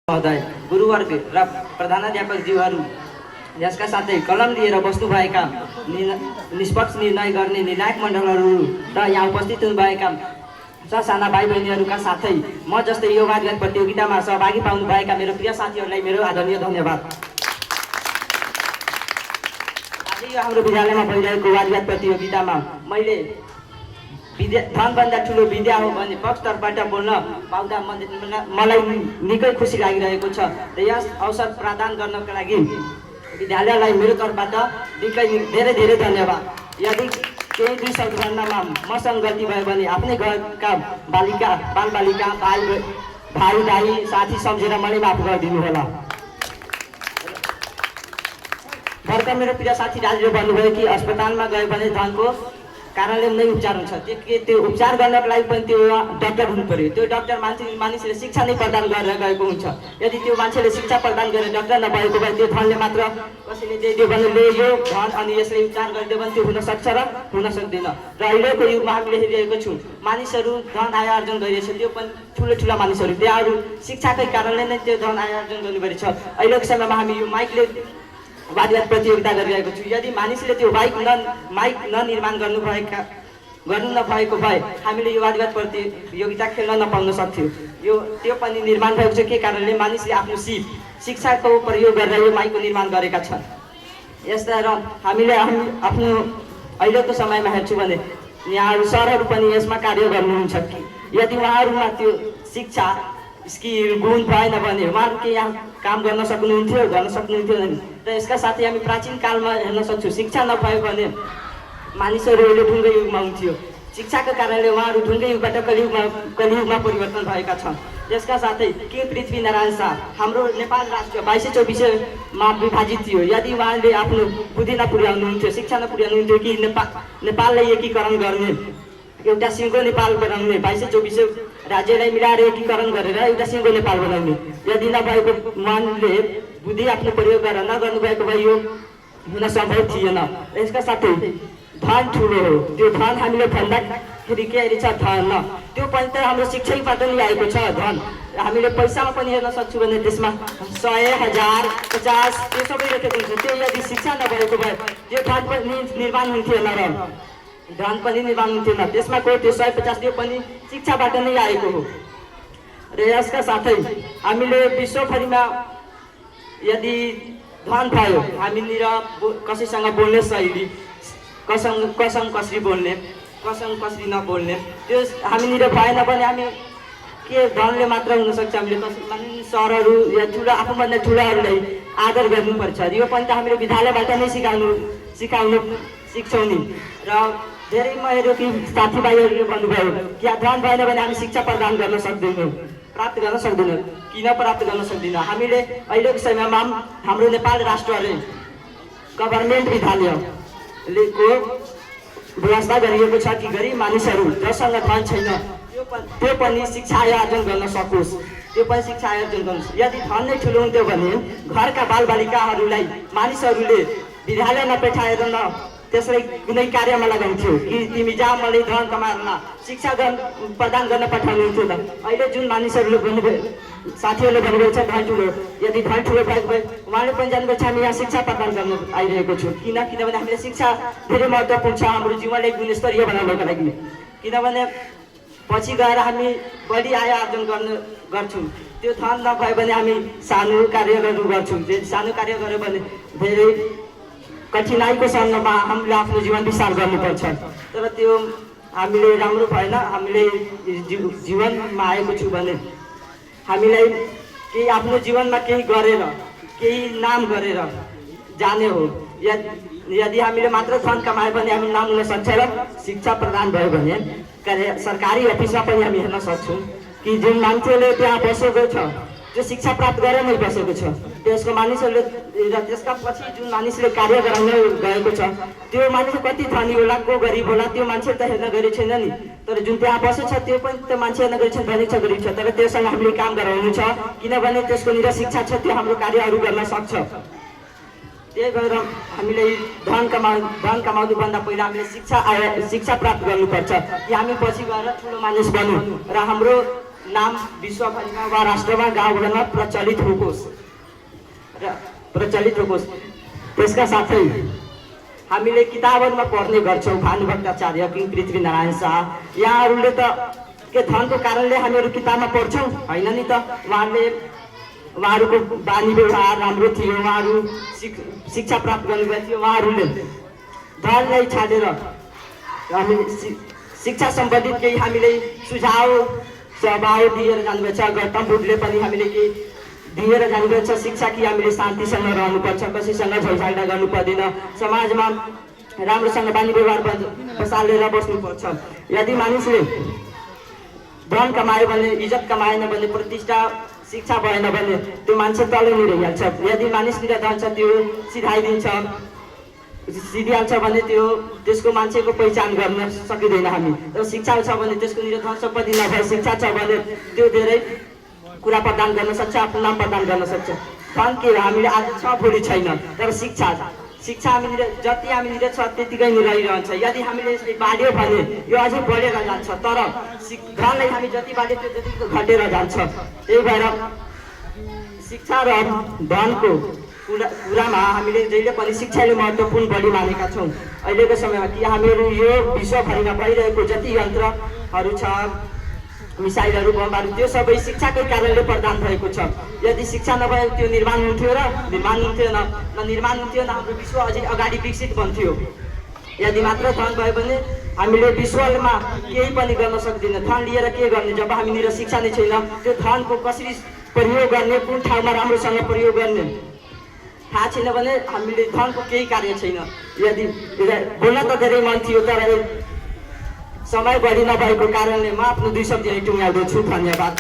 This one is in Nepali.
महोदय, गुरुवर्ग र प्रधानाध्यापकज्यूहरू, यसका साथै कलम लिएर बस्नुभएका निष्पक्ष निर्णय गर्ने निर्णायक मण्डलहरू र यहाँ उपस्थित हुनुभएका ससाना भाइ बहिनीहरूका साथै म जस्तै यो वादविवाद प्रतियोगितामा सहभागी पाउनुभएका मेरो प्रिय साथीहरूलाई मेरो आदरणीय धन्यवाद। आज यो हाम्रो विद्यालयमा भइरहेको वादविवाद प्रतियोगितामा मैले धनभन्दा ठुलो विद्या हो भन्ने पक्षतर्फबाट बोल्न पाउँदा मलाई निकै खुसी लागिरहेको छ र यस अवसर प्रदान गर्नका लागि विद्यालयलाई मेरो तर्फबाट निकै धेरै धन्यवाद। यदि केही दुई शब्दभन्दामा मसँग गल्ती भयो भने आफ्नै घरका बालबालिका भाइ दाई साथी सम्झेर मलाई माफ गरिदिनु होला। भर्खर मेरो प्रिय साथी राजुले भन्नुभयो कि अस्पतालमा गयो भने धनको कारणले नै उपचार हुन्छ। त्यो उपचार गर्नको लागि पनि त्यो डाक्टर हुनु पर्यो। त्यो डाक्टर मानिसले शिक्षा नै प्रदान गरेर गएको हुन्छ। यदि त्यो मान्छेले शिक्षा प्रदान गरेर डाक्टर नभएको भए त्यो धनले मात्र कसैले दिइदियो भने यो धन अनि यसले उपचार गरिदियो भने त्यो हुन सक्छ र हुन सक्दैन। र अहिलेको युगमा हामीले हेरिरहेको छौँ मानिसहरू धन आय आर्जन गरिरहेछ, त्यो पनि ठुला मानिसहरू त्यहाँहरू शिक्षाकै कारणले नै त्यो धन आय आर्जन गर्नुभएको छ। अहिलेको समयमा हामी यो माइकले वादविवाद प्रतियोगिता गरिरहेको छु। यदि मानिसले त्यो माइक ननिर्माण गर्नु नभएको भए हामीले यो वादविवाद प्रतियोगिता खेल्न नपाउन सक्थ्यो। त्यो पनि निर्माण भएको छ के कारणले मानिसले आफ्नो शिक्षाको प्रयोग गरेर यो माइकको निर्माण गरेका छन्। यस्ता र हामीले आफ्नो अहिलेको समयमा हेर्छु भने यहाँहरू सरहरू पनि यसमा कार्य गर्नुहुन्छ कि यदि उहाँहरूमा त्यो शिक्षा स्किल गुण भएन भने उहाँहरू के यहाँ काम गर्न सक्नुहुन्थ्यो नि। र यसका साथै हामी प्राचीन कालमा हेर्न सक्छौँ शिक्षा नभयो भने मानिसहरू अहिले ढुङ्गे युगमा हुन्थ्यो। शिक्षाको कारणले उहाँहरू ढुङ्गे युगबाट कलियुगमा परिवर्तन भएका छन्। यसका साथै के पृथ्वीनारायण शाह हाम्रो नेपाल राष्ट्र 2224मा विभाजित थियो। यदि उहाँले आफ्नो बुद्धि नपुर्याउनुहुन्थ्यो, शिक्षा नपुर्याउनुहुन्थ्यो कि नेपाललाई एकीकरण गर्ने, एउटा सिङ्गो नेपाल बनाउने, 2224 राज्यलाई मिलाएर एकीकरण गरेर एउटा सिङ्गो नेपाल बनाउने, यदि नभएको उहाँले बुद्धि आफ्नो प्रयोग गरेर नगर्नु भएको भए यो हुन सम्भव थिएन। यसका साथै धन ठुलो हो। त्यो धन हामीले भन्दाखेरि के छ धन त्यो पनि त हाम्रो शिक्षाबाट नै आएको छ। धन हामीले पैसामा पनि हेर्न सक्छौँ भने त्यसमा 100, 1000, 50 त्यो सबै लेखेको हुन्छ। त्यो यदि शिक्षा नभएको भए त्यो धन पनि निर्माण हुन्थेन र धन पनि निर्माण हुन्थेन। त्यसमा को त्यो 100, 50 त्यो पनि शिक्षाबाट नै आएको हो। र यसका साथै हामीले विश्वभरिमा यदि धन भयो हामीनिर कसैसँग बोल्ने शैली, कससँग कसरी बोल्ने, कससँग कसरी नबोल्ने त्यो हामीनिर भएन भने हामी के धनले मात्र हुनसक्छ। हामीले सरहरू या आफूभन्दा ठुलाहरूलाई आदर गर्नुपर्छ। यो पनि त हामीले विद्यालयबाट नै सिक्छौँ नि। र धेरै म हेऱ्यो कि साथीभाइहरूले भन्नुभयो कि धन भएन भने हामी शिक्षा प्रदान गर्न सक्दैनौँ, प्राप्त गर्न सक्दैनौँ। किन प्राप्त गर्न सक्दैनौँ? हामीले अहिलेको समयमा हाम्रो नेपाल राष्ट्रले गभर्मेन्ट विद्यालयको व्यवस्था गरिएको छ कि गरिब मानिसहरू जसँग धन छैन त्यो पनि शिक्षा आर्जन गर्न सकोस्, त्यो पनि शिक्षा आर्जन गर्नुहोस्। यदि धन नै ठुलो हुन्थ्यो भने घरका बालबालिकाहरूलाई मानिसहरूले विद्यालय नपठाएर त्यसलाई कुनै कार्यमा लगाउँथ्यो कि तिमी जा मलाई धन कमाएर शिक्षा प्रदान गर्न पठाउनुहुन्थ्यो त। अहिले जुन मानिसहरूले भन्नुभयो, साथीहरूले भन्नुभएको छ धन ठुलो, यदि धन ठुलो भएको भए उहाँले पनि जानुभएको छ हामी यहाँ शिक्षा प्रदान गर्न आइरहेको छौँ। किनभने हामीले शिक्षा धेरै महत्त्वपूर्ण छ हाम्रो जीवनलाई गुणस्तरीय बनाउनको लागि। किनभने पछि गएर हामी बढी आय आर्जन गर्छौँ। त्यो धन नभयो भने हामी सानो कार्यहरू गर्छौँ। सानो कार्य गऱ्यो भने धेरै कठिनाइको सामनामा हामीले आफ्नो जीवन विस्तार गर्नुपर्छ। तर त्यो हामीले राम्रो भएन। हामीले जीवनमा आएको छु भने हामीलाई केही आफ्नो जीवनमा केही गरेर केही नाम गरेर जाने हो। यदि हामीले मात्र धन कमायो भने हामी नाम हुन सक्छ र शिक्षा प्रदान भयो भने सरकारी अफिसमा पनि हामी हेर्न सक्छौँ कि जुन मान्छेले त्यहाँ बसेको छ त्यो शिक्षा प्राप्त गरेर नै बसेको छ। त्यसको मानिसहरूले र त्यसका पछि जुन मानिसले कार्य गराउन गएको छ त्यो मानिस कति धनी होला को गरिब होला त्यो मान्छे त हेर्न गएको छैन नि। तर जुन त्यहाँ बसेको छ त्यो पनि त मान्छे हेर्न गएको छ, धनी छ गरिब छ, तर त्योसँग हामीले काम गराउनु छ। किनभने त्यसको निर शिक्षा छ, त्यो हाम्रो कार्यहरू गर्न सक्छ। त्यही भएर हामीले धन कमाउनुभन्दा पहिला हामीले शिक्षा प्राप्त गर्नुपर्छ कि हामी पछि गएर ठुलो मानिस बनौँ र हाम्रो नाम विश्वभरिमा वा राष्ट्रमा गाउँघरमा प्रचलित होस्। त्यसका साथै हामीले किताबहरूमा पढ्ने गर्छौँ भानुभक्ताचार्य, किङ पृथ्वीनारायण शाह, यहाँहरूले त के धनको कारणले हामीहरू किताबमा पढ्छौँ होइन नि त। उहाँहरूको बानी व्यवहार राम्रो थियो, उहाँहरू शिक्षा प्राप्त गर्नुभएको थियो। उहाँहरूले धनलाई छाडेर हामी शिक्षा सम्बन्धित केही हामीले सुझाव दिएर जानुभएको छ। गौतम बुद्धले पनि हामीले केही दिएर जानुभएको छ शिक्षा कि हामीले शान्तिसँग रहनुपर्छ, कसैसँग झैझगडा गर्नु पर्दैन, समाजमा राम्रोसँग बानी व्यवहार बसालेर बस्नुपर्छ। यदि मानिसले धन कमायो भने, इज्जत कमाएन भने, प्रतिष्ठा शिक्षा भएन भने त्यो मान्छे तलै नै रहिहाल्छ। यदि मानिसतिर धन छ त्यो सिधिहाल्छ भने त्यसको मान्छेको पहिचान गर्न सकिँदैन हामी। तर शिक्षा छ भने त्यसको निर धन सम्पत्ति नभए शिक्षा छ भने त्यो धेरै कुरा प्रदान गर्न सक्छ, आफ्नो नाम प्रदान गर्न सक्छ। धन के हो, हामीले आज छ भोलि छैन, तर शिक्षा हामीतिर जति हामीतिर छ त्यतिकै नै रहिरहन्छ। यदि हामीले यसले बाँड्यो भने यो अझै बढेर जान्छ, तर धनलाई हामी जति बाँड्यो त्यो त्यति घटेर जान्छ। त्यही भएर शिक्षा र धनको कुरामा हामीले जहिले पनि शिक्षाले महत्त्वपूर्ण बढी मानेका छौँ। अहिलेको समयमा कि हामीहरू यो विश्वभरिमा भइरहेको जति यन्त्रहरू छ, मिसाइलहरू, बमहरू, त्यो सबै शिक्षाकै कारणले प्रदान भएको छ। यदि शिक्षा नभए त्यो निर्माण हुन्थ्यो र निर्माण हुन्थ्यो न हाम्रो विश्व अझै अगाडि विकसित बन्थ्यो। यदि मात्र धन भयो भने हामीले विश्वमा केही पनि गर्न सक्दैनौँ। धन लिएर के गर्ने जब हामीनिर शिक्षा नै छैन। त्यो धनको कसरी प्रयोग गर्ने, कुन ठाउँमा राम्रोसँग प्रयोग गर्ने थाहा छैन भने हामीले धनको केही कार्य छैन। यदि बोल्न त धेरै मन थियो तर समय बढी नभएको कारणले म आफ्नो 2 शब्द यही टुङ्ग्याउँदछु। धन्यवाद।